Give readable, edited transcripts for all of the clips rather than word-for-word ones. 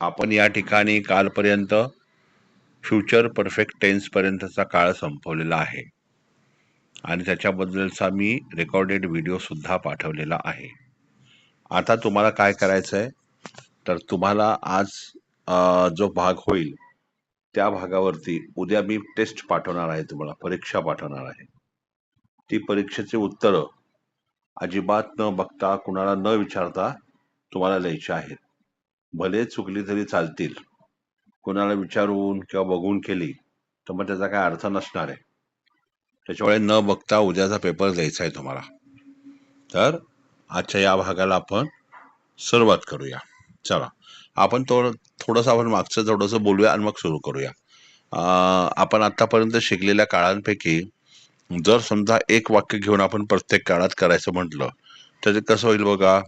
आपण या ठिकाणी कालपर्यंत फ्युचर परफेक्ट टेन्स पर्यंतचा काळ संपवलेला आहे आणि त्याच्याबद्दलचा मी रेकॉर्डेड व्हिडिओ सुद्धा पाठवलेला आहे. आता तुम्हाला काय करायचं आहे, तर तुम्हाला आज जो भाग होईल त्या भागावरती उद्या मी टेस्ट पाठवणार आहे, तुम्हाला परीक्षा पाठवणार आहे. ती परीक्षेचे उत्तर अजिबात न बघता, कुणाला न विचारता तुम्हाला लिहायची आहेत. भले चुकली तरी चालतील, कुणाला विचारून किंवा बघून केली तर मग त्याचा काय अर्थ नसणार आहे. त्याच्यामुळे न बघता उद्याचा पेपर द्यायचा आहे तुम्हाला. तर आजच्या या भागाला आपण सुरुवात करूया. चला, आपण थोडंसं आपण मागचं थोडंसं बोलूया आणि मग सुरू करूया. आपण आतापर्यंत शिकलेल्या काळांपैकी जर समजा एक वाक्य घेऊन आपण प्रत्येक काळात करायचं म्हटलं तर ते कसं होईल बघा.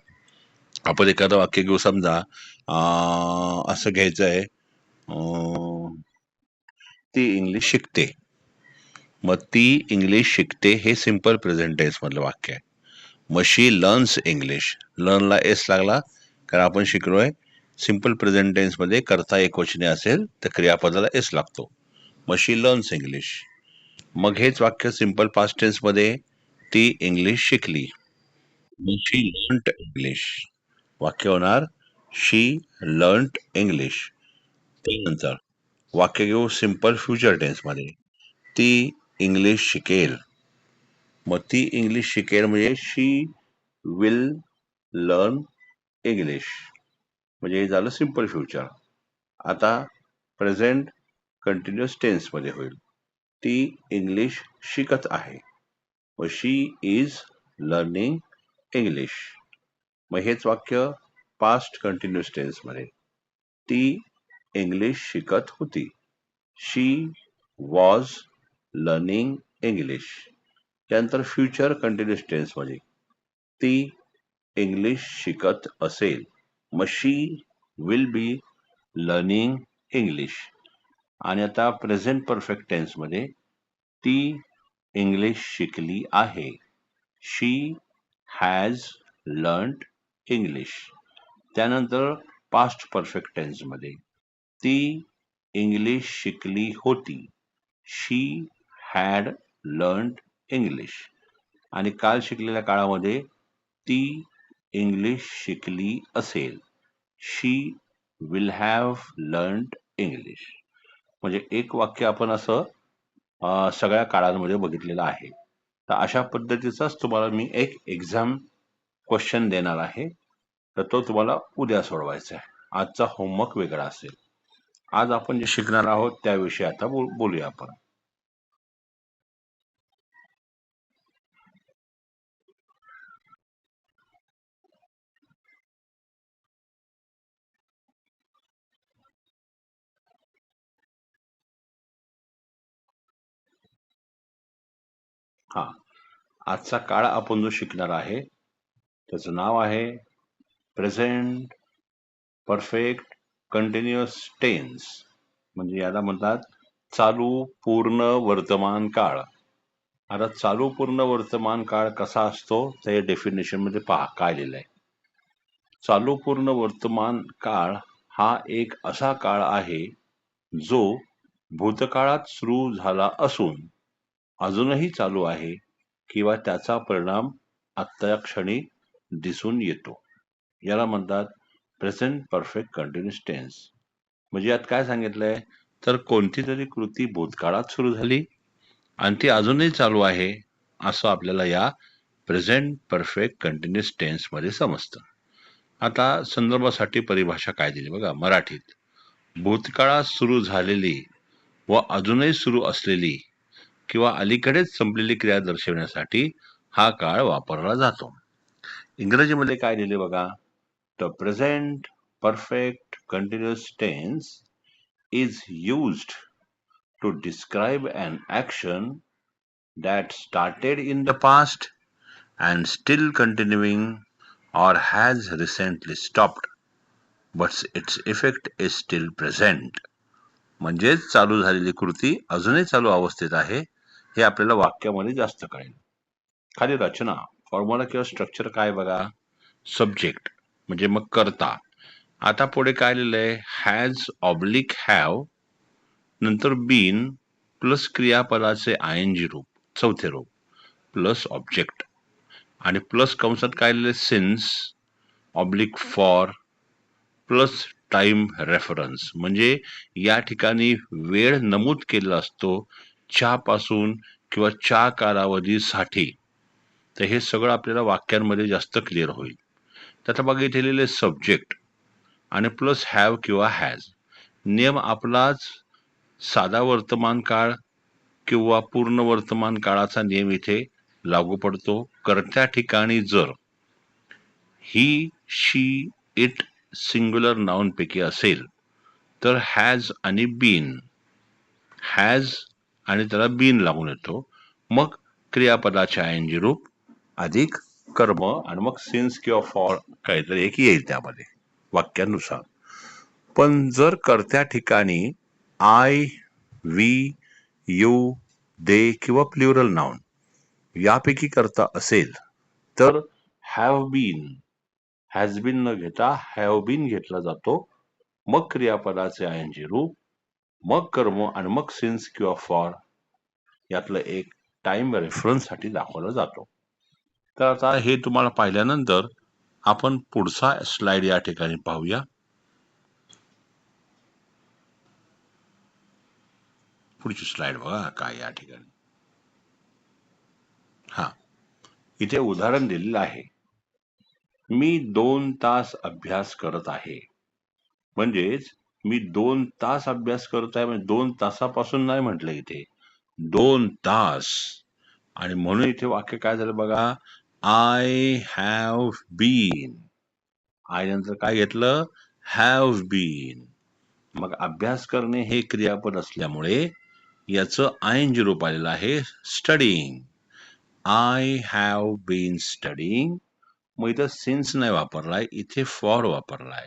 आपण एखादं वाक्य घेऊ, समजा असं घ्यायचं आहे, ती इंग्लिश शिकते. मग ती इंग्लिश शिकते हे सिंपल प्रेझेंट टेन्स मधलं वाक्य आहे. मग शी लर्न्स इंग्लिश, लर्नला एस लागला कारण आपण शिकलोय सिंपल प्रेझेंट टेन्स मध्ये कर्ता एकवचनी असेल तर क्रियापदाला एस लागतो. मग शी लर्न्स इंग्लिश. मग हेच वाक्य सिंपल पास्ट टेन्स मध्ये ती इंग्लिश शिकली. मग शी लर्न्ड इंग्लिश. वाक्य होणार शी लर्न्ड इंग्लिश. त्यानंतर वाक्य घेऊ सिंपल फ्युचर टेन्स मध्ये, ती इंग्लिश शिकेल. मग ती इंग्लिश शिकेल म्हणजे शी विल लर्न इंग्लिश, म्हणजे हे झालं सिंपल फ्युचर. आता प्रेझेंट कंटिन्युअस टेन्स मध्ये होईल, ती इंग्लिश शिकत आहे. मग शी इज लर्निंग इंग्लिश. मग हेच वाक्य पास्ट कंटिन्युअस टेन्स मध्ये, ती इंग्लिश शिकत होती. शी वॉज लर्निंग इंग्लिश. त्यानंतर फ्युचर कंटिन्युअस टेन्स मध्ये, ती इंग्लिश शिकत असेल. मग शी विल बी लर्निंग इंग्लिश. आणि आता प्रेझेंट परफेक्ट टेन्स मध्ये, ती इंग्लिश शिकली आहे. She has learned English. त्यानंतर पास्ट परफेक्ट टेन्स मध्ये, ती इंग्लिश शिकली होती. शी हॅड लर्न्ड इंग्लिश. आणि काल शिकलेल्या काळामध्ये ती इंग्लिश शिकली असेल. शी विल हॅव लर्न्ड इंग्लिश. म्हणजे एक वाक्य आपण असं सगळ्या काळांमध्ये बघितलेलं आहे. तर अशा पद्धतीचाच तुम्हाला मी एक एक्झाम क्वेश्चन देणार आहे, तर तो तुम्हाला उद्या सोडवायचा आहे. आजचा होमवर्क वेगळा असेल. आज आपण जे शिकणार आहोत त्याविषयी आता बोलूया आपण. आजचा काळ आपण जो शिकणार आहे त्याचं नाव आहे प्रेझेंट परफेक्ट कंटिन्युअस टेन्स, म्हणजे याला म्हणतात चालू पूर्ण वर्तमान काळ. आता चालू पूर्ण वर्तमान काळ कसा असतो त्या डेफिनेशन मध्ये पहा काय लिहिलंय. चालू पूर्ण वर्तमान काळ हा एक असा काळ आहे जो भूतकाळात सुरू झाला असून अजूनही चालू आहे किंवा त्याचा परिणाम आत्ता क्षणी दिसून येतो. याला म्हणतात प्रेझेंट परफेक्ट कंटिन्युअस टेन्स. म्हणजे यात काय सांगितलंय, तर कोणती तरी कृती भूतकाळात सुरू झाली आणि ती अजूनही चालू आहे असं आपल्याला या प्रेझेंट परफेक्ट कंटिन्युअस टेन्स मध्ये समजतं. आता संदर्भासाठी परिभाषा काय दिली बघा मराठीत. भूतकाळात सुरू झालेली व अजूनही सुरू असलेली किंवा अलीकडेच संपलेली क्रिया दर्शवण्यासाठी हा काळ वापरला जातो. इंग्रजीमध्ये काय लिहिले बघा, the present perfect continuous tense is used to describe an action that started in the past and still continuing or has recently stopped but its effect is still present. म्हणजेच चालू झालेली कृती अजूनही चालू अवस्थेत आहे हे आपल्याला वाक्यामध्ये जास्त कळेल. खाली रचना फॉर्म्युला किंवा स्ट्रक्चर काय बघा. सब्जेक्ट म्हणजे मग कर्ता, आता पुढे काय लिहिलंय, हॅज ऑब्लिक हॅव नंतर बीन प्लस क्रियापदाचे आयएनजी रूप, चौथे रूप प्लस ऑब्जेक्ट आणि प्लस कंसात काय लिहिलंय, since oblique for plus time reference. म्हणजे या ठिकाणी वेळ नमूद केलेला असतो च्या पासून किंवा च्या कालावधीसाठी. तर हे सगळं आपल्याला वाक्यांमध्ये जास्त क्लिअर होईल. तर आता बघा इथे लिहिलेले सब्जेक्ट आणि प्लस हॅव किंवा हॅज. नियम आपलाच साधा वर्तमान काळ किंवा पूर्ण वर्तमान काळाचा नियम इथे लागू पडतो. कर्त्या ठिकाणी जर ही, शी, इट सिंग्युलर नाउन पैकी असेल तर हॅज आणि बीन, हॅज आणि त्याला बीन लागून येतो, मग क्रियापदाचे आयएनजी रूप अधिक कर्म आणि मग सिन्स किंवा फॉर काहीतरी एक येईल त्यामध्ये वाक्यानुसार. पण जर कर्त्या ठिकाणी आय, वी, यू, दे किंवा प्लुरल नाउन यापैकी कर्ता असेल तर हॅव बीन, हॅज बीन न घेता हॅव बीन घेतला जातो, मग क्रियापदाचे आयएनजी रूप, मग कर्म आणि मग सिन्स किंवा फॉर यातलं एक टाइम रेफरन्स साठी दाखवला जातो. तर आता हे तुम्हाला पाहिल्यानंतर आपण पुढचा स्लाइड या ठिकाणी पाहूया. पुढची स्लाइड बघा काय या ठिकाणी. हा, इथे उदाहरण दिलेलं आहे, मी 2 तास अभ्यास करत आहे. म्हणजेच मी 2 तास अभ्यास करत आहे, म्हणजे 2 तासापासून नाही म्हटलं इथे, 2 तास. आणि म्हणून इथे वाक्य काय झालं बघा, आय हॅव बीन, आय नंतर काय घेतलं, हॅव बीन. मग अभ्यास करणे हे क्रियापद असल्यामुळे याचं आयएनजी रूप आलेलं आहे studying. I have been studying. मग इथं सिन्स नाही वापरलाय, इथे फॉर वापरलाय.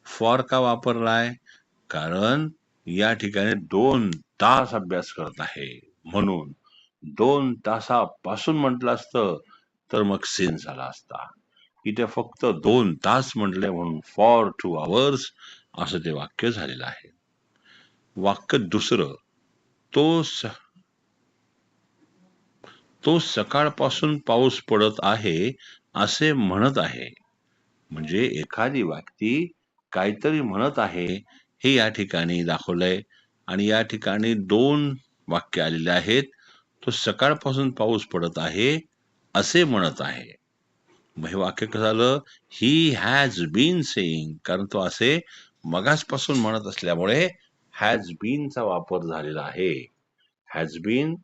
फॉर का वापरलाय, कारण या ठिकाणी 2 तास अभ्यास करत आहे, म्हणून 2 तासापासून म्हटलं असतं तर मग सिन्स आला असता. इथे फक्त 2 तास म्हटले म्हणून फॉर 2 hours असं ते वाक्य झालेलं आहे. वाक्य दुसरं, तो सकाळपासून पाऊस पडत आहे असे म्हणत आहे. म्हणजे एखादी व्यक्ती काहीतरी म्हणत आहे हे या ठिकाणी दाखवलंय आणि या ठिकाणी 2 वाक्य आलेले आहेत. तो सकाळपासून पाऊस पडत आहे असे म्हणत आहे. मग हे वाक्य कसं झालं, ही हॅज बीन सेईंग, कारण तो असे मगासपासून म्हणत असल्यामुळे हॅज बीनचा वापर झालेला आहे. हॅज बीन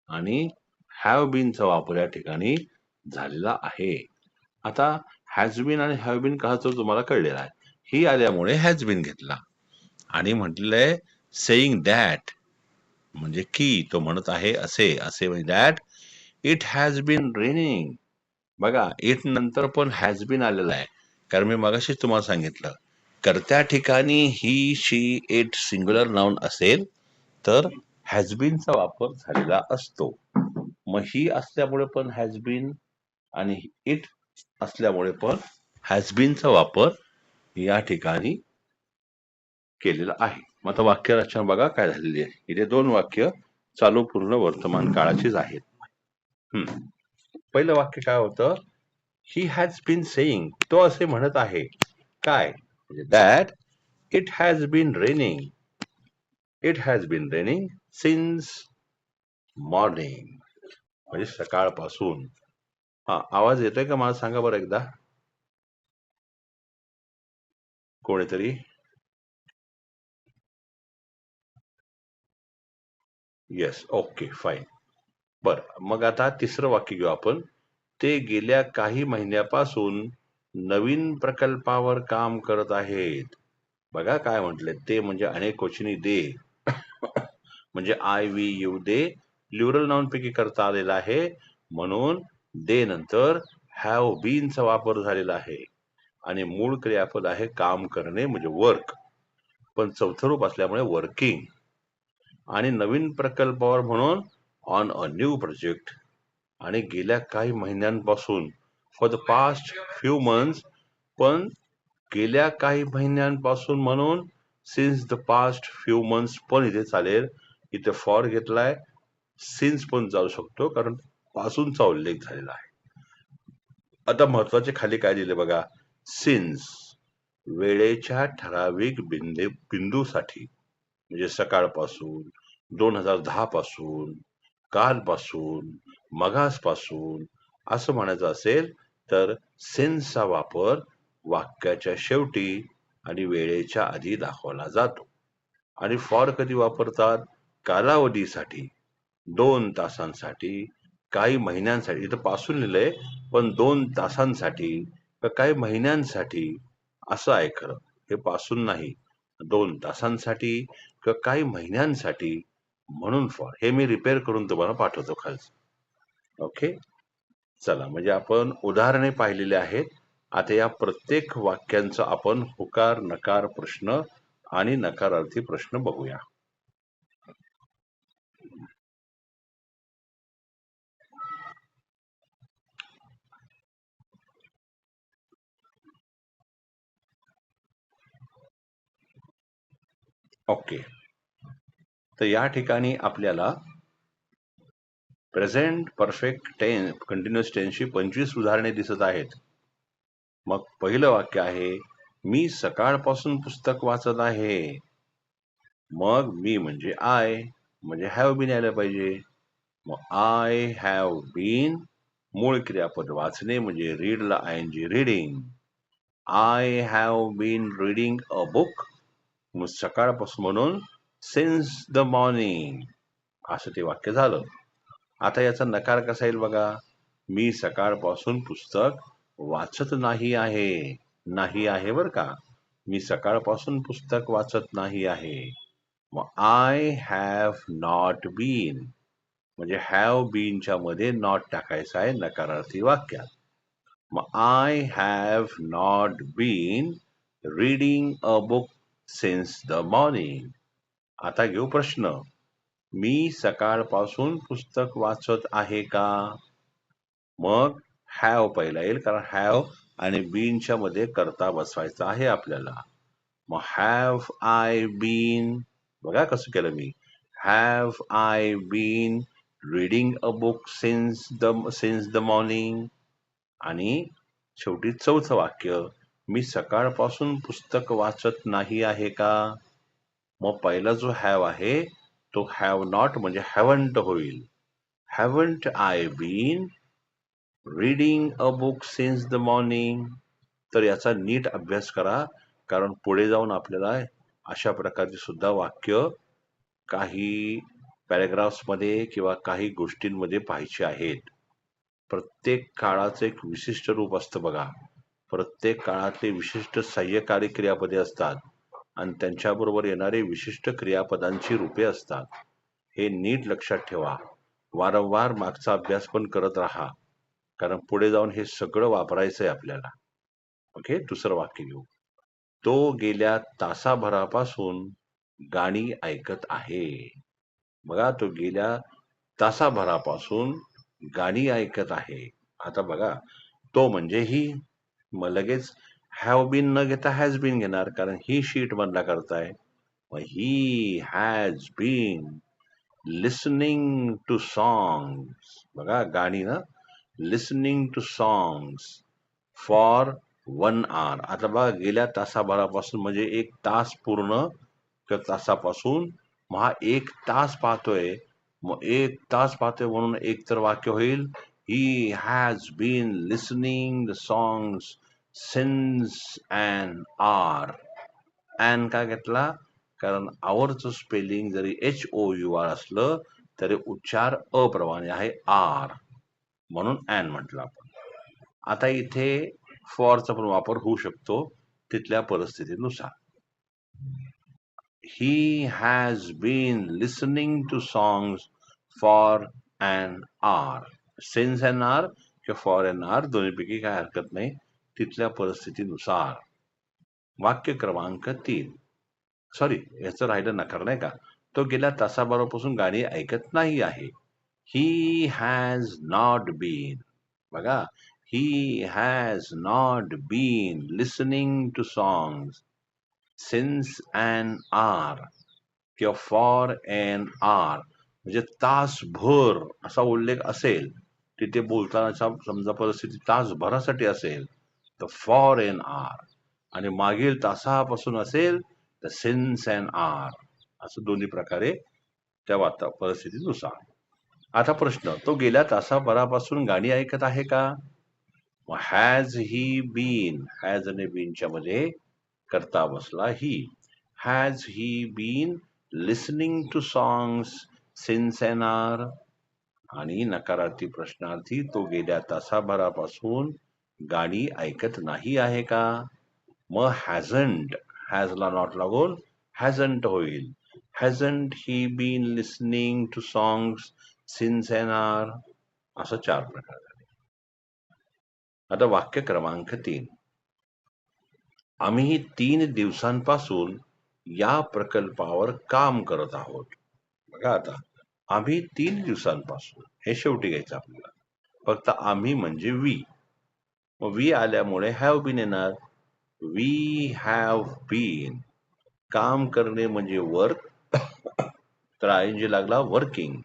आणि हॅव बीनचा वापर या ठिकाणी झालेला आहे. आता हॅज बीन आणि हॅव बीन कहाचं तुम्हाला कळलेलं आहे. ही आल्यामुळे हॅज बीन घेतला आणि म्हटलंय सेईंग दॅट, म्हणजे की तो म्हणत आहे असे, असे म्हणजे that it has been raining. बघा इट नंतर पण हॅज बीन आलेला आहे, कारण मी मगाशी तुम्हाला सांगितलं कर्त्या ठिकाणी ही, शी, इट सिंग्युलर नाउन असेल तर हॅज बीनचा वापर झालेला असतो. मग ही असल्यामुळे पण हॅज बीन आणि इट असल्यामुळे पण हॅज बीनचा वापर या ठिकाणी केलेला आहे. मग आता वाक्य रचना बघा काय झालेली आहे. इथे 2 वाक्य चालू पूर्ण वर्तमान काळाचीच आहेत. पहिलं वाक्य काय होतं, ही हॅज बीन सेईंग, तो असे म्हणत आहे काय, that it has been raining, it has been raining since morning, म्हणजे सकाळपासून. हा, आवाज येतोय का मला सांगा बरं एकदा कोणीतरी. Yes, okay, fine. बर, मग आता तिसरं वाक्य घेऊ आपण. ते गेल्या काही महिन्यापासून नवीन प्रकल्पावर काम करत आहेत. बघा काय म्हटले, ते म्हणजे अनेक वचनी दे म्हणजे I, we, you, they plural noun पैकी करता आलेला आहे, म्हणून दे नंतर हॅव बीनचा वापर झालेला आहे आणि मूळ क्रियापद आहे काम करणे म्हणजे वर्क, पण चौथं रूप असल्यामुळे वर्किंग. आणि नवीन प्रकल्पावर म्हणून ऑन अ न्यू प्रोजेक्ट, आणि गेल्या काही महिन्यांपासून for the past few months, पण गेल्या काही महिन्यांपासून म्हणून since the past few months पण इथे चालेल. इथे फॉर घेतलाय, सिन्स पण जाऊ शकतो कारण पासूनचा उल्लेख झालेला आहे. आता महत्वाचे खाली काय दिले बघा, सिन्स वेळेच्या ठराविक बिंदूसाठी म्हणजे सकाळपासून, 2010 पासून, कालपासून, मगासपासून असं म्हणायचं असेल तर सिन्सचा वापर वाक्याच्या शेवटी आणि वेळेच्या आधी दाखवला जातो. आणि फॉर कधी वापरतात? कालावधीसाठी, 2 तासांसाठी, काही महिन्यांसाठी. इथं पासून लिहिलंय पण 2 तासांसाठी काही महिन्यांसाठी असं आहे खरं. हे पासून नाही, 2 तासांसाठी किंवा काही महिन्यांसाठी म्हणून फॉर. हे मी रिपेअर करून तुम्हाला पाठवतो खालचं. ओके, चला म्हणजे आपण उदाहरणे पाहिलेली आहेत. आता या प्रत्येक वाक्यांचा आपण होकार, नकार, प्रश्न आणि नकारार्थी प्रश्न बघूया. ओके, तर या ठिकाणी आपल्याला प्रेझेंट परफेक्ट टेन्स, कंटिन्युअस टेन्सची 25 उदाहरणे दिसत आहेत. मग पहिलं वाक्य आहे, मी सकाळपासून पुस्तक वाचत आहे. मग मी म्हणजे आय, म्हणजे हॅव बीन यायला पाहिजे. मग आय हॅव बीन, मूळ क्रियापद वाचणे म्हणजे रीडला ING reading. I have been reading a book, मग सकाळपासून म्हणून सिन्स द मॉर्निंग, असं ते वाक्य झालं. आता याचा नकार कसा येईल बघा, मी सकाळपासून पुस्तक वाचत नाही आहे. नाही आहे बर का, मी सकाळपासून पुस्तक वाचत नाही आहे. मग आय हॅव नॉट बीन, म्हणजे हॅव बीनच्या मध्ये नॉट टाकायचं आहे नकारार्थी वाक्यात. मग I have not been reading a book since the morning. आता घेऊ प्रश्न, मी सकाळपासून पुस्तक वाचत आहे का? मग हॅव पहिला येईल कारण हॅव आणि बीनच्या मध्ये करता बसवायचा आहे आपल्याला. मग हॅव आय बीन, बघा कसं केलं मी, have I been reading a book since the morning. आणि शेवटी चौथं वाक्य, मी सकाळपासून पुस्तक वाचत नाही आहे का? मग पहिला जो हॅव आहे तो हॅव नॉट म्हणजे हॅवंट होईल. Haven't I been reading a book since the morning. तर याचा नीट अभ्यास करा कारण पुढे जाऊन आपल्याला अशा प्रकारची सुद्धा वाक्य काही पॅराग्राफ्स मध्ये किंवा काही गोष्टींमध्ये पाहायची आहेत. प्रत्येक काळाचं एक विशिष्ट रूप असतं बघा. प्रत्येक काळातले विशिष्ट सहाय्यकारी क्रियापदे असतात आणि त्यांच्याबरोबर येणारे विशिष्ट क्रियापदांची रूपे असतात. हे नीट लक्षात ठेवा. वारंवार मागचा अभ्यास पण करत राहा कारण पुढे जाऊन हे सगळं वापरायचंय आपल्याला. ओके, दुसरं वाक्य घेऊ, तो गेल्या तासाभरापासून गाणी ऐकत आहे. बघा, तो गेल्या तासाभरापासून गाणी ऐकत आहे. आता बघा, तो म्हणजे ही, मग लगेच हॅव बीन न घेता हॅज बीन घेणार कारण ही शीट मधला करताय. मग he has been listening to songs, बघा गाणी ना, listening to songs for 1 hour. आता बघा, गेल्या तासाभरापासून म्हणजे 1 तास पूर्ण तासापासून, मग हा 1 तास पाहतोय. मग 1 तास पाहतोय म्हणून एक तर वाक्य होईल, he has been listening the songs since an hour. And का घेतला कारण आवरचं स्पेलिंग जरी HOUR असलं तरी उच्चार अप्रमाणे आहे आर, म्हणून अँड म्हटलं आपण. आता इथे फॉरचा पण वापर होऊ शकतो तिथल्या परिस्थितीनुसार. He has been listening to songs for an hour. Since an hour किंवा फॉर an hour दोन्हीपैकी काय हरकत नाही तिथल्या परिस्थितीनुसार. वाक्य क्रमांक 3, सॉरी याचं राहिलं नकार नाही का, तो गेल्या तासाभरापासून गाणी ऐकत नाही आहे. ही हॅज नॉट बीन, बघा He has not been listening to songs since an hour किंवा फॉर एन आर म्हणजे तासभर असा उल्लेख असेल तिथे बोलतानाचा समजा परिस्थिती तासभरासाठी असेल तर फॉर एन आर आणि मागील तासापासून असेल तर सिन्स एन आर असं दोन्ही प्रकारे त्या परिस्थितीनुसार. आता प्रश्न, तो गेल्या तासाभरापासून गाणी ऐकत आहे का? हॅज ही बीन, हॅज आणि बीनच्या मध्ये करता बसला ही. Has he been listening to songs since an hour? आणि नकारार्थी प्रश्नार्थी, तो गेल्या तासाभरापासून गाणी ऐकत नाही आहे का? मग हॅझंट, हॅजला नॉट लागून हॅझंट होईल. Hasn't he been listening to songs since an hour? असं 4 प्रकार झाले. आता वाक्य क्रमांक 3. आम्ही 3 दिवसांपासून या प्रकल्पावर काम करत आहोत. बघा आता, आम्ही 3 दिवसांपासून हे शेवटी घ्यायचं आपल्याला. फक्त आम्ही म्हणजे वी. मग वी आल्यामुळे हॅव बीन येणार. We have been. काम करणे म्हणजे वर्क, तर आयएनजी लागला working.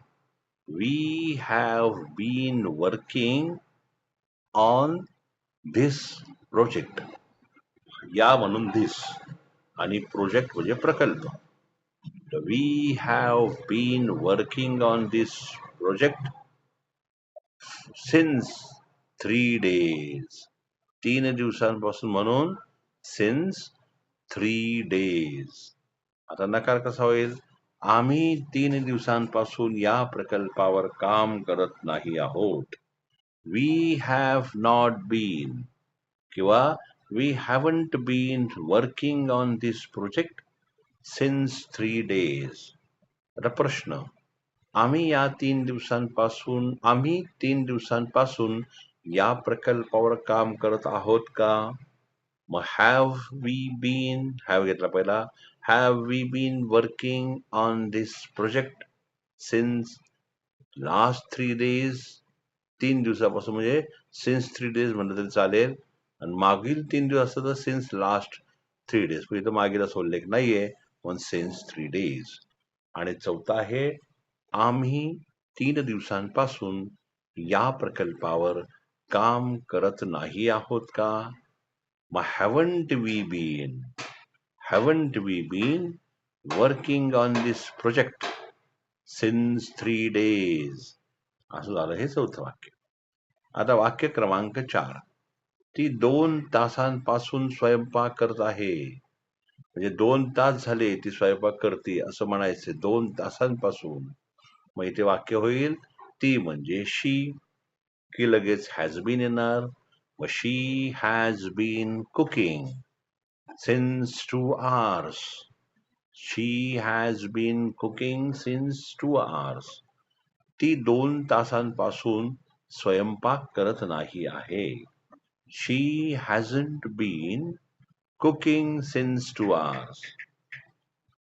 We have been working on this project. या म्हणून धिस आणि प्रोजेक्ट म्हणजे प्रकल्प. We have been working on this project since 3 days. 3 दिवसांपासून म्हणून सिन्स 3 days. आता नकार कसा होईल? आम्ही 3 दिवसांपासून या प्रकल्पावर काम करत नाही आहोत. वी हॅव नॉट बीन किंवा we haven't been working on this project since 3 days. आता प्रश्न, आम्ही 3 दिवसांपासून या प्रकल्पावर काम करत आहोत का? मग हॅव वी बीन, हॅव घेतला पहिला. Have we been working on this project since last 3 days? 3 दिवसापासून म्हणजे सिन्स 3 days म्हणलं तरी चालेल. आणि मागील 3 दिवस असतं तर सिन्स लास्ट 3 days. पण इथं मागील असा उल्लेख नाहीये, पण सिन्स 3 days. आणि चौथा आहे, आम्ही 3 दिवसांपासून या प्रकल्पावर काम करत नाही आहोत का? मग haven't we been working on this project since 3 days? असं झालं हे चौथं वाक्य. आता वाक्य क्रमांक 4. ती 2 तासांपासून स्वयंपाक करत आहे. म्हणजे 2 तास झाले ती स्वयंपाक करते असं म्हणायचं. 2 तासांपासून. मग इथे वाक्य होईल ती म्हणजे शी, की लगेच हॅज बीन येणार. मग she has been cooking since 2 hours. She has been cooking since 2 hours. ती 2 तासांपासून स्वयंपाक करत नाही आहे. She hasn't been cooking since 2 hours.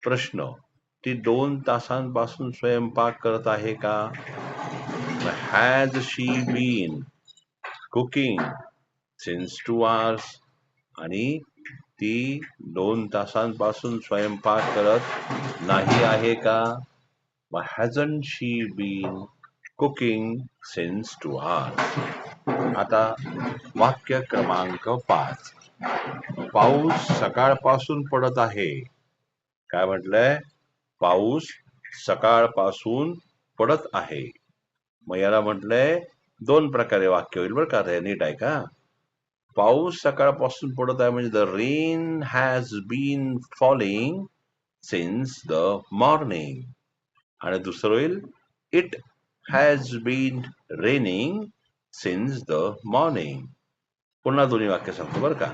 प्रश्न, ती 2 तासांपासून स्वयंपाक करत आहे का? Has she been cooking since 2 hours? आणि ती 2 तासांपासून स्वयंपाक करत नाही आहे का? मग हॅझंट she been cooking since 2 hours? आता वाक्य क्रमांक 5. पाऊस सकाळपासून पडत आहे. काय म्हटलंय? पाऊस सकाळपासून पडत आहे. मग याला म्हटलंय 2 प्रकारे वाक्य होईल बरं का. नीट आहे का? पाऊस सकाळपासून पडत आहे म्हणजे the rain has been falling since the morning. आणि दुसरं होईल it has been raining since the morning. पुन्हा दोन्ही वाक्य सांगतो बरं का.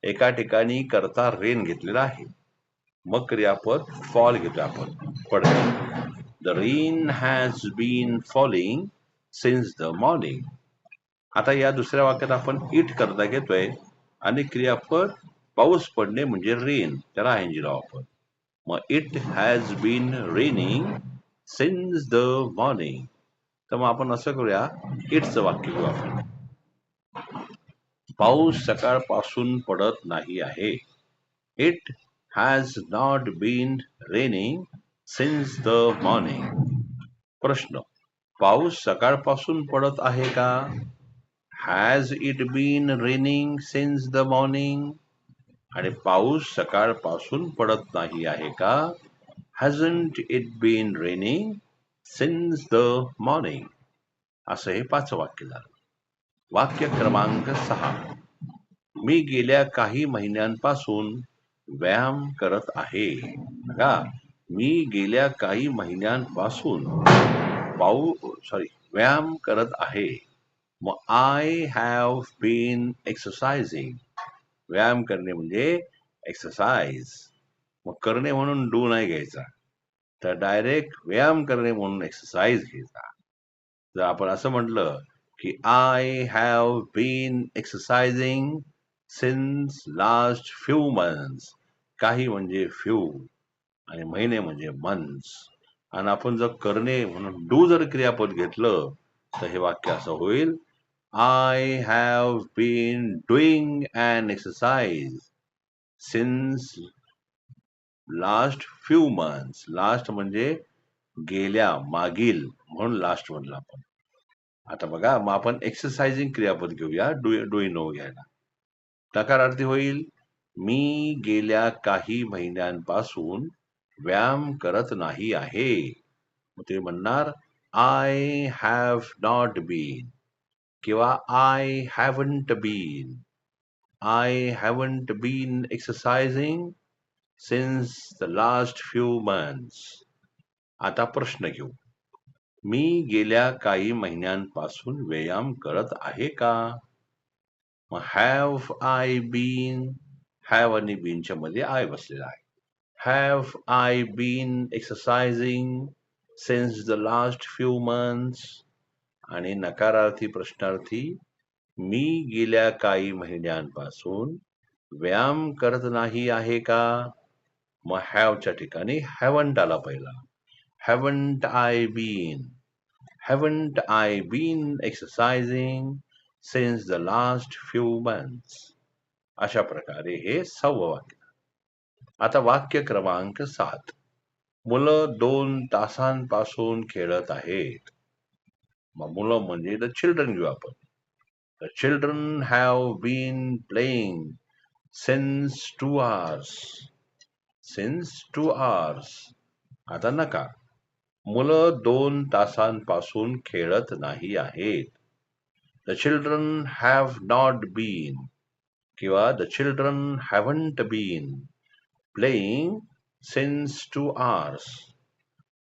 एका ठिकाणी करता रेन घेतलेला आहे, मग क्रियापद फॉल घेतो आपण, पडते. The rain has been falling since the morning. आता या दुसऱ्या वाक्यात आपण इट करता घेतोय आणि क्रियापद पाऊस पडणे म्हणजे रेन, त्याला आयएनजी लावू आपण. मग it has been raining since the morning. तर मग आपण असं करूया, इट्सचं वाक्य घेऊ आपण. पाऊस सकाळपासून पडत नाही आहे. It has not been raining since the morning. प्रश्न, पाऊस सकाळपासून पडत आहे का? Has it been raining since the morning? आणि पाऊस सकाळपासून पडत नाही आहे का? Hasn't it been raining since the morning? असं हे 5 वाक्य झालं. वाक्य क्रमांक 6. मी गेल्या काही महिन्यांपासून व्यायाम करत आहे. बघा, मी गेल्या काही महिन्यांपासून व्यायाम करत आहे. मग आय हॅव बीन एक्सरसाइजिंग. व्यायाम करणे म्हणजे एक्सरसाइज. मग करणे म्हणून डू नाही घ्यायचा, तर डायरेक्ट व्यायाम करणे म्हणून एक्सरसाइज घ्यायचा. जर आपण असं म्हटलं की I have been exercising since last few months. काही म्हणजे फ्यू आणि महिने म्हणजे मंथ्स. आणि आपण जर करणे म्हणून डू जर क्रियापद घेतलं तर हे वाक्य असं होईल, I have been doing an exercise since last few months. Last म्हणजे गेल्या, मागील, म्हणून लास्ट म्हणलं आपण. आता बघा, मग आपण एक्सरसाइजिंग क्रियापद घेऊया डुईंग नो घ्यायला. नकारार्थी होईल, मी गेल्या काही महिन्यांपासून व्यायाम करत नाही आहे. मग ते म्हणणार आय हॅव नॉट बीन किंवा I haven't been. I haven't been exercising since the last few months. आता प्रश्न घेऊ. मी गेल्या काही महिन्यांपासून व्यायाम करत आहे का? मग हॅव आय बीन, हॅव आणि बीनच्या मध्ये आय बसलेला आहे. Have I bin exercising since the last few months? आणि नकारार्थी प्रश्नार्थी, मी गेल्या काही महिन्यांपासून व्यायाम करत नाही आहे का? मग हॅवच्या ठिकाणी हॅवंट आला पहिला. Haven't I been, haven't I been exercising since the last few months? अशा प्रकारे हे 6वं वाक्य. आता वाक्य क्रमांक 7. मुलं 2 तासांपासून खेळत आहेत. मग मुलं म्हणजे द चिल्ड्रन घेऊ आपण. The children have been playing since 2 hours. Since 2 hours. आता नकार. मुलं 2 तासांपासून खेळत नाही आहेत. The children have not been किंवा the children haven't been playing since 2 hours.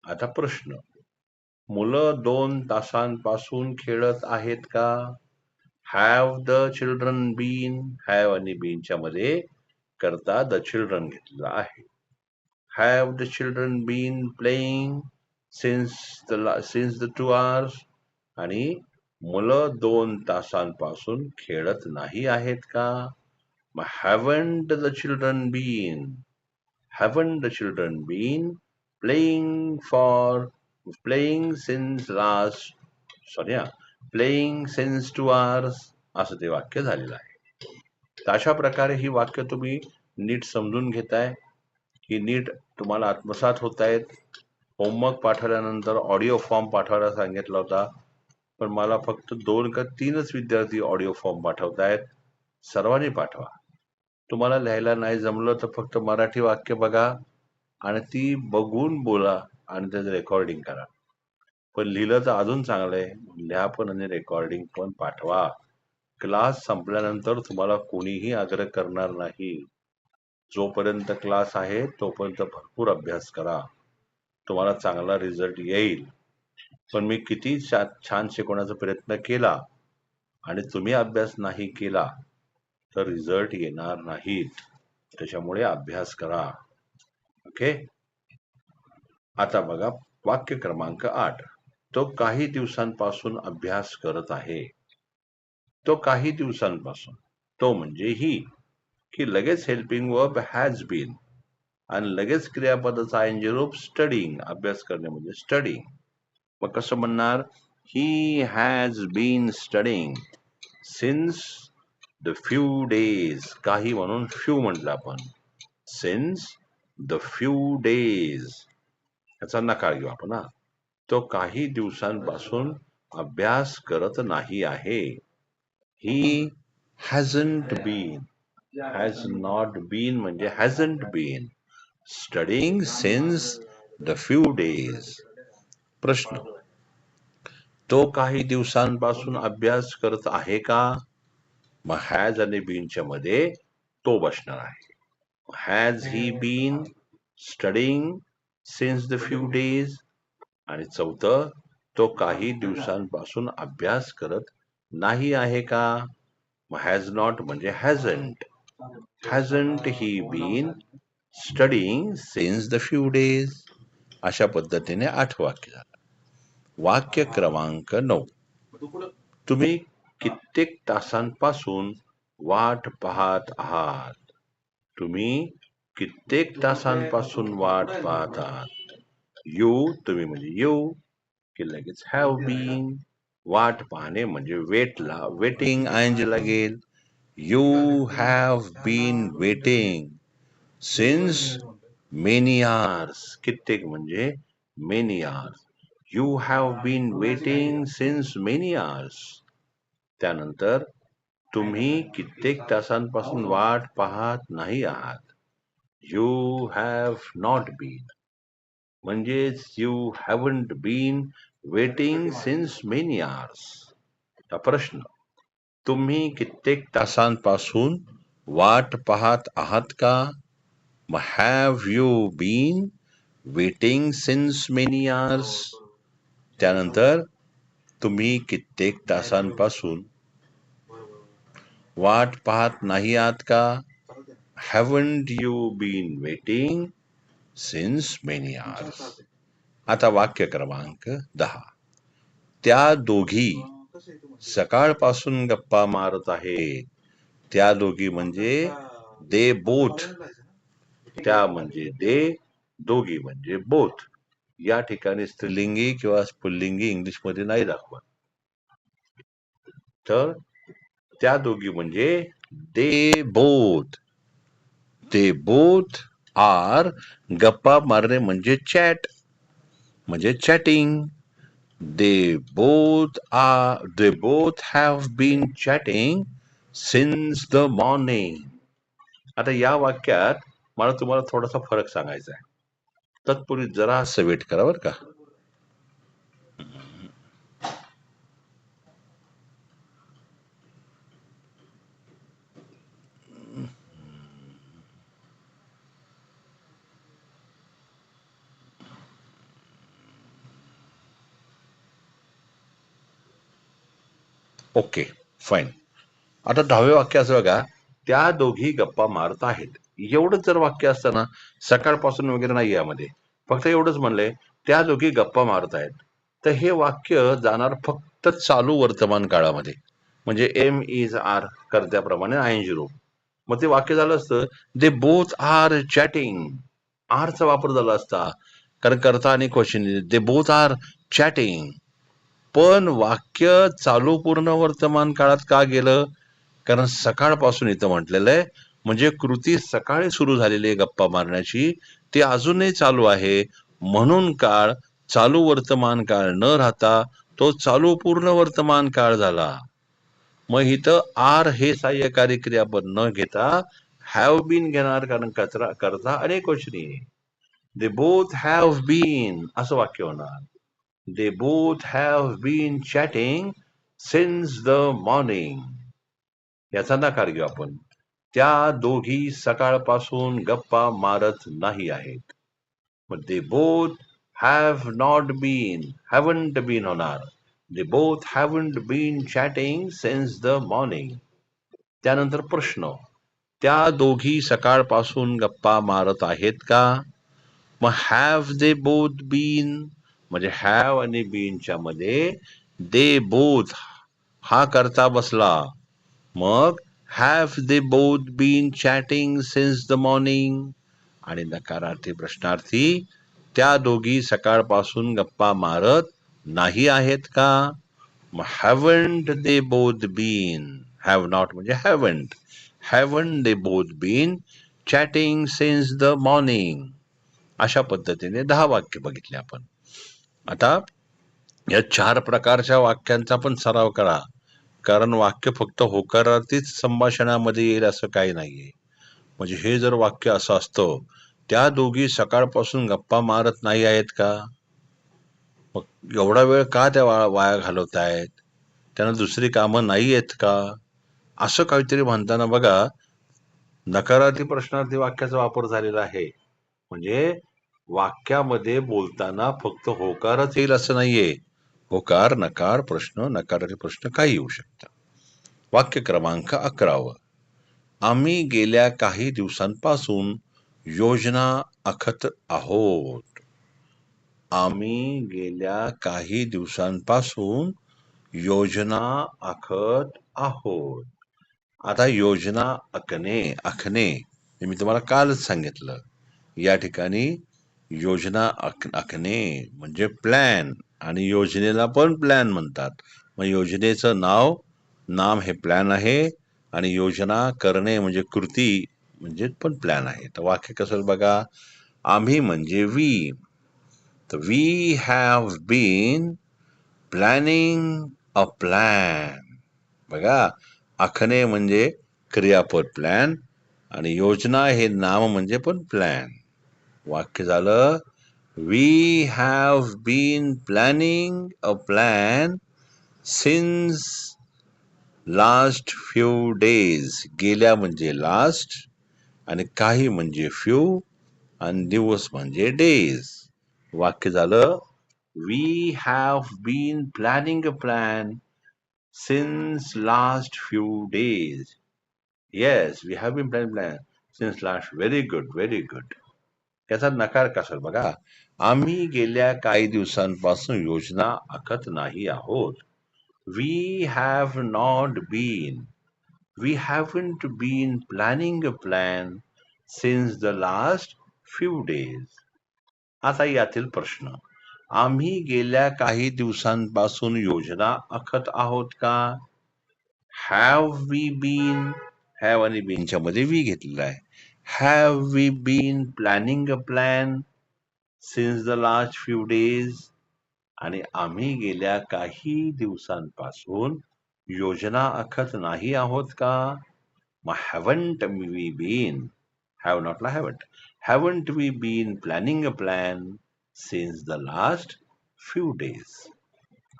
आता प्रश्न, मुलं 2 तासांपासून खेळत आहेत का? Have the children been, have आणि बीनच्या मध्ये करता द चिल्ड्रन घेतलेला आहे. Have the children been playing since the 2 hours? आणि मुलं 2 तासांपासून खेळत नाही आहेत का? मग haven't the children been playing since playing since 2 hours? असं ते वाक्य झालेलं आहे. तर अशा प्रकारे ही वाक्य तुम्ही नीट समजून घेताय, ही नीट तुम्हाला आत्मसात होत आहेत. होमवर्क पाठवल्यानंतर ऑडिओ फॉर्म पाठवायला सांगितला होता, पण मला फक्त 2 का 3च विद्यार्थी ऑडिओ फॉर्म पाठवतायत. सर्वांनी पाठवा. तुम्हाला लिहायला नाही जमलं तर फक्त मराठी वाक्य बघा आणि ती बघून बोला आणि त्याचं रेकॉर्डिंग करा. पण लिहिलं तर अजून चांगलं आहे. लिहा पण आणि रेकॉर्डिंग पण पाठवा. क्लास संपल्यानंतर तुम्हाला कोणीही आग्रह करणार नाही. जोपर्यंत क्लास आहे तोपर्यंत भरपूर अभ्यास करा. तुम्हाला चांगला रिझल्ट येईल. पण मी किती छान शिकवण्याचा प्रयत्न केला आणि तुम्ही अभ्यास नाही केला तर रिझल्ट येणार नाहीत. त्याच्यामुळे अभ्यास करा. ओके. आता बघा वाक्य क्रमांक 8. तो काही दिवसांपासून अभ्यास करत आहे. तो काही दिवसांपासून, तो म्हणजे ही, की लगेच हेल्पिंग वर्ब हॅज बीन आणि लगेच क्रियापदाचा आयएनजी रूप स्टडीइंग, अभ्यास करणे म्हणजे स्टडीइंग. मग कसं म्हणणार? He has been studying since the few days, काही म्हणून फ्यू म्हटलं आपण. सिन्स द फ्यू डेज याचा नकार घेऊ आपण हा. तो काही दिवसांपासून अभ्यास करत नाही आहे. He hasn't been, has not been म्हणजे hasn't been studying since the few days. प्रश्न, तो काही दिवसांपासून अभ्यास करत आहे का? मग हॅज आणि बीनच्या मध्ये तो बसणार आहे. Has he been studying since the few days. आणि चौथं, तो काही दिवसांपासून अभ्यास करत नाही आहे का? हॅज नॉट म्हणजे hasn't. Hasn't he been studying since the few days. अशा पद्धतीने 8 वाक्य झालं. वाक्य क्रमांक 9. तुम्ही कित्येक तासांपासून वाट पाहत आहात. तुम्ही कित्येक तासांपासून वाट पाहत आहात. यू, तुम्ही म्हणजे यू, की लगेच हॅव बीन. वाट पाहणे म्हणजे वेटिंग आयनजी लागेल. You have been waiting since many hours. कित्येक म्हणजे many hours. You have been waiting since many hours. त्यानंतर तुम्ही कित्येक तासांपासून वाट पाहत नाही आहात. यू हॅव नॉट बीन म्हणजेच you haven't been waiting since many hours. प्रश्न, तुम्ही कित्येक तासांपासून वाट पाहत आहात का? Have you been waiting since many hours. त्यानंतर तुम्ही कित्येक तासांपासून वाट पाहत नाही आहात का? Haven't you been waiting since many hours. आता वाक्य क्रमांक 10. त्या दोघी सकाळपासून गप्पा मारत आहेत. त्या दोघी म्हणजे दे बोथ. त्या म्हणजे दे, दोघी म्हणजे बोथ. या ठिकाणी स्त्रीलिंगी किंवा पुल्लिंगी इंग्लिश मध्ये नाही दाखवत. तर त्या दोघी म्हणजे they both. They both are, गप्पा मारणे म्हणजे चॅट म्हणजे chatting. They both have been chatting since the morning. आता या वाक्यात मला तुम्हाला थोडासा फरक सांगायचा आहे. तत्पूर्वी जरा वेट करा बरं का. Okay, fine. आता 10वे वाक्य असं बघा, त्या दोघी गप्पा मारत आहेत. एवढंच जर वाक्य असतं ना, सकाळपासून वगैरे नाही यामध्ये, फक्त एवढंच म्हणलंय त्या दोघी गप्पा मारत आहेत, तर हे वाक्य जाणार फक्त चालू वर्तमान काळामध्ये. म्हणजे एम इज आर कर्त्याप्रमाणे आयएनजी रूप. मग ते वाक्य झालं असतं दे बोथ आर चॅटिंग. आरचा वापर झाला असता, कारण कर्ता आणि question they both are chatting. पण वाक्य चालू पूर्ण वर्तमान काळात का गेलं? कारण सकाळपासून इथं म्हटलेलं आहे, म्हणजे कृती सकाळी सुरू झालेली आहे गप्पा मारण्याची, ती अजूनही चालू आहे. म्हणून काळ चालू वर्तमान काळ न राहता तो चालू पूर्ण वर्तमान काळ झाला. मग इथं आर हे सहाय्यकारी क्रियापद न घेता हॅव बीन घेणार, कारण करता अनेक वचनी. दे बोथ हॅव बीन असं वाक्य होणार. They both have been chatting since the morning. याचा नकार घेऊ आपण. त्या दोघी सकाळपासून गप्पा मारत नाही आहेत. मग they both have not been, haven't been होणार. They both haven't been chatting since the morning. त्यानंतर प्रश्न, त्या दोघी सकाळपासून गप्पा मारत आहेत का? मग हॅव दे बोथ बीन म्हणजे हॅव आणि बीनच्या मध्ये दे बोथ हा करता बसला. मग have they both been chatting since the morning. आणि नकारार्थी प्रश्नार्थी, त्या दोघी सकाळपासून गप्पा मारत नाही आहेत का? Haven't they both been. Have not म्हणजे haven't. Haven't they both been chatting since the morning. अशा पद्धतीने 10 वाक्य बघितले आपण. आता या 4 प्रकारच्या वाक्यांचा पण सराव करा, कारण वाक्य फक्त होकारार्थीच संभाषणामध्ये येईल असं काही नाहीये. म्हणजे हे जर वाक्य असं असतं, त्या दोघी सकाळपासून गप्पा मारत नाही आहेत का? मग एवढा वेळ का त्या वाया घालवत आहेत? त्यांना दुसरी कामं नाही आहेत का? असं काहीतरी म्हणताना बघा, नकारार्थी प्रश्नार्थी वाक्याचा वापर झालेला आहे. म्हणजे वाक्यामध्ये बोलताना फक्त होकारच येईल असं नाहीये. होकार, नकार, प्रश्न, नकारार्थी प्रश्न काही येऊ शकतात. वाक्य क्रमांक 11. आम्ही गेल्या काही दिवसांपासून योजना आखत आहोत. आम्ही गेल्या काही दिवसांपासून योजना आखत आहोत. आता योजना आखणे हे मी तुम्हाला कालच सांगितलं. या ठिकाणी योजना आखणे म्हणजे प्लॅन, आणि योजनेला पण प्लॅन म्हणतात. मग योजनेचं नाम हे प्लॅन आहे, आणि योजना करणे म्हणजे कृती म्हणजे पण प्लॅन आहे. तर वाक्य कसं बघा, आम्ही म्हणजे वी. तर we have been planning a plan. बघा, आखणे म्हणजे क्रियापद प्लॅन, आणि योजना हे नाम म्हणजे पण प्लॅन. वाक्य झालं, we have been planning a plan since last few days. गेल्या म्हणजे लास्ट, आणि काही म्हणजे फ्यू, आणि दिवस म्हणजे डेज. वाक्य झालं, we have been planning a plan since last few days. Yes, we have been planning since last. Very good, very good. त्याचा नकार कसा बघा, आम्ही गेल्या काही दिवसांपासून योजना आखत नाही आहोत. We have not been, we haven't been planning a plan since the last few days. आता यातील प्रश्न, आम्ही गेल्या काही दिवसांपासून योजना आखत आहोत का? हॅव वी बीन, हॅव आणि बीनच्या मध्ये वी घेतलेला आहे. Have we been planning a plan since the last few days, आणि आम्ही गेल्या काही दिवसांपासून योजना आखत नाही आहोत का? मग हॅवंट वी बीन, हॅव नॉटला haven't, haven't we been planning a plan since the last few days.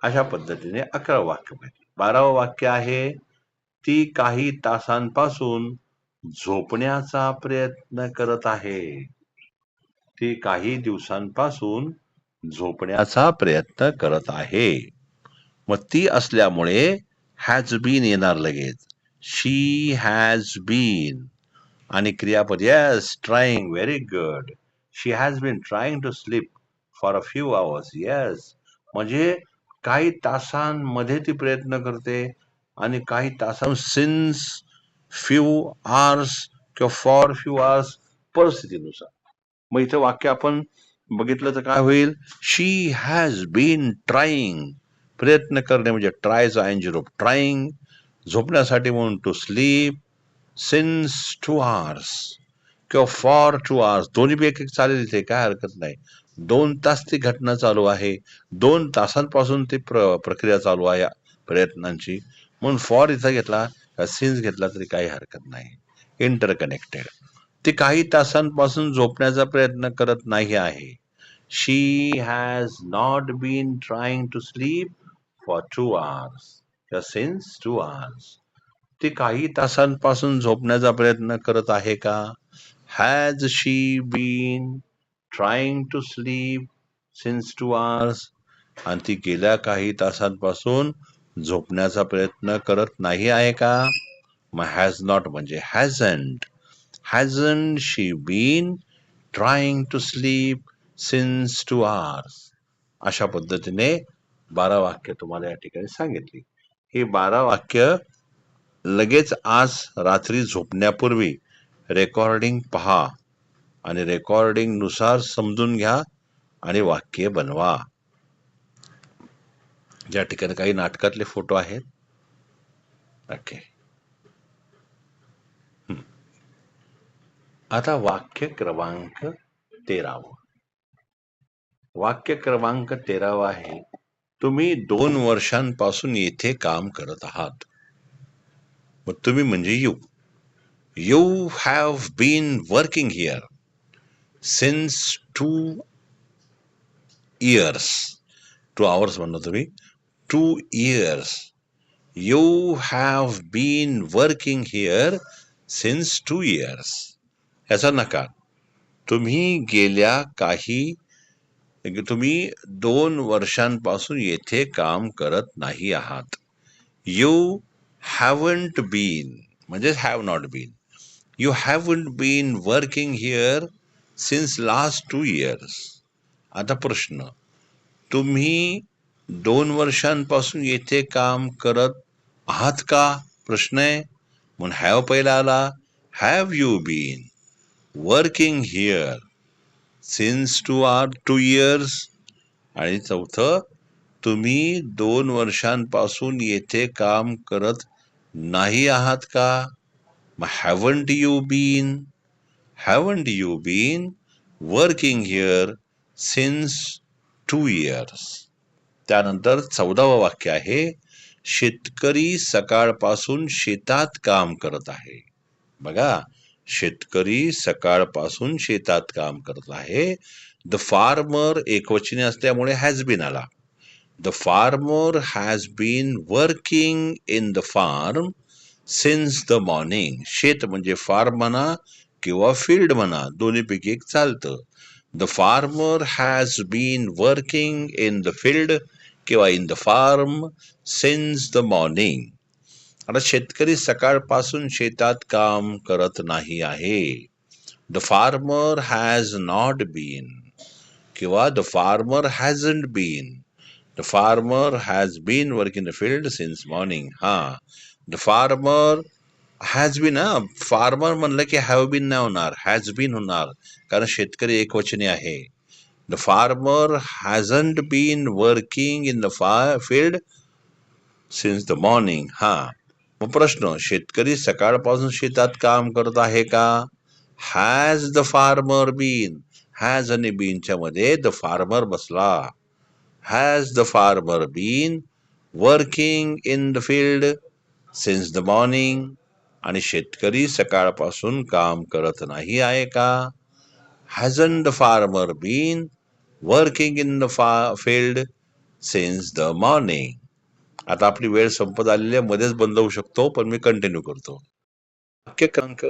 अशा पद्धतीने 11 वाक्य पाहिजे. 12वं वाक्य आहे, ती काही तासांपासून झोपण्याचा प्रयत्न करत आहे. ती काही दिवसांपासून झोपण्याचा प्रयत्न करत आहे. मग ती असल्यामुळे हॅज बीन येणार लगेच. शी हॅज बीन, आणि क्रियापद yes, trying. Very good. She has been trying to sleep for a few hours. Yes, म्हणजे काही तासांमध्ये ती प्रयत्न करते, आणि काही तासां सिन्स फ्यू आवर्स किंवा फॉर फ्यू आवर्स, परिस्थितीनुसार. मग इथं वाक्य आपण बघितलं तर काय होईल, शी हॅज बीन ट्राईंग, प्रयत्न करणे म्हणजे ट्रायचा एंजिन ट्राईंग, झोपण्यासाठी म्हणून टू स्लीप सिन्स 2 hours किंवा फॉर 2 hours, दोन्ही पैकी चालेल, इथे काय हरकत नाही. 2 तास ती घटना चालू आहे, 2 तासांपासून ती प्रक्रिया चालू आहे प्रयत्नांची, म्हणून फॉर इथं घेतला का सिन्स घेतला तरी काही हरकत नाही. इंटरकनेक्टेड. ती काही तासांपासून झोपण्याचा प्रयत्न करत नाही आहे. She has not been trying to sleep for 2 hours किंवा सिन्स 2 hours. ती काही तासांपासून झोपण्याचा प्रयत्न करत आहे का? Has she been trying to sleep since 2 hours, आणि ती गेल्या काही तासांपासून झोपण्याचा प्रयत्न करत नाही आहे का? मग हॅज नॉट म्हणजे hasn't. Hasn't she been trying to sleep since 2 hours. अशा पद्धतीने 12 वाक्य तुम्हाला या ठिकाणी सांगितली. ही 12 वाक्य लगेच आज रात्री झोपण्यापूर्वी रेकॉर्डिंग पहा, आणि रेकॉर्डिंग नुसार समजून घ्या आणि वाक्य बनवा. ज्या ठिकाणी काही नाटकातले फोटो आहेत. ओके. आता वाक्य क्रमांक 13. वाक्य क्रमांक 13 आहे, तुम्ही 2 वर्षांपासून येथे काम करत आहात. मग तुम्ही म्हणजे you have been working here since 2 years. 2 hours म्हणलं तुम्ही. 2 years. You have been working here since 2 years. याचा नकार, तुम्ही 2 वर्षांपासून येथे काम करत नाही आहात. यू हॅवंट बीन म्हणजे have not been. You haven't been working here since last 2 years. आता प्रश्न, तुम्ही 2 वर्षांपासून येथे काम करत आहात का, प्रश्न आहे. म्हणून हॅव पहिला आला. Have you been working here since 2 years. आणि चौथं, तुम्ही 2 वर्षांपासून येथे काम करत नाही आहात का. मग haven't you been working here since 2 years. त्यानंतर 14वं वाक्य आहे, शेतकरी सकाळपासून शेतात काम करत आहे. बघा, शेतकरी सकाळपासून शेतात काम करत आहे. द फार्मर एकवचनी असल्यामुळे हॅज बीन आला. The farmer has been working in the farm since the morning. शेत म्हणजे फार्म म्हणा किंवा फील्ड म्हणा, दोन्हीपैकी एक चालतं. The farmer has been working in the field किंवा in the farm since the morning. आता शेतकरी सकाळपासून शेतात काम करत नाही आहे. The farmer has not been किंवा the farmer hasn't been. The farmer has been working the field since morning. The farmer has been. Farmer म्हणलं की हॅव बीन नाही होणार, हॅज बीन होणार, कारण शेतकरी एकवचनी आहे. The farmer hasn't been working in the field since the morning. मग प्रश्न, शेतकरी सकाळपासून शेतात काम करत आहे का. Has the farmer been. Has आणि बीनच्या मध्ये द फार्मर बसला. Has the farmer been working in the field since the morning. आणि शेतकरी सकाळपासून काम करत नाही आहे का. Hasn't the farmer been working in the field since the morning. आता आपली वेळ संपत आलेली आहे, मध्येच बंद होऊ शकतो, पण मी कंटिन्यू करतो. वाक्य क्रमांक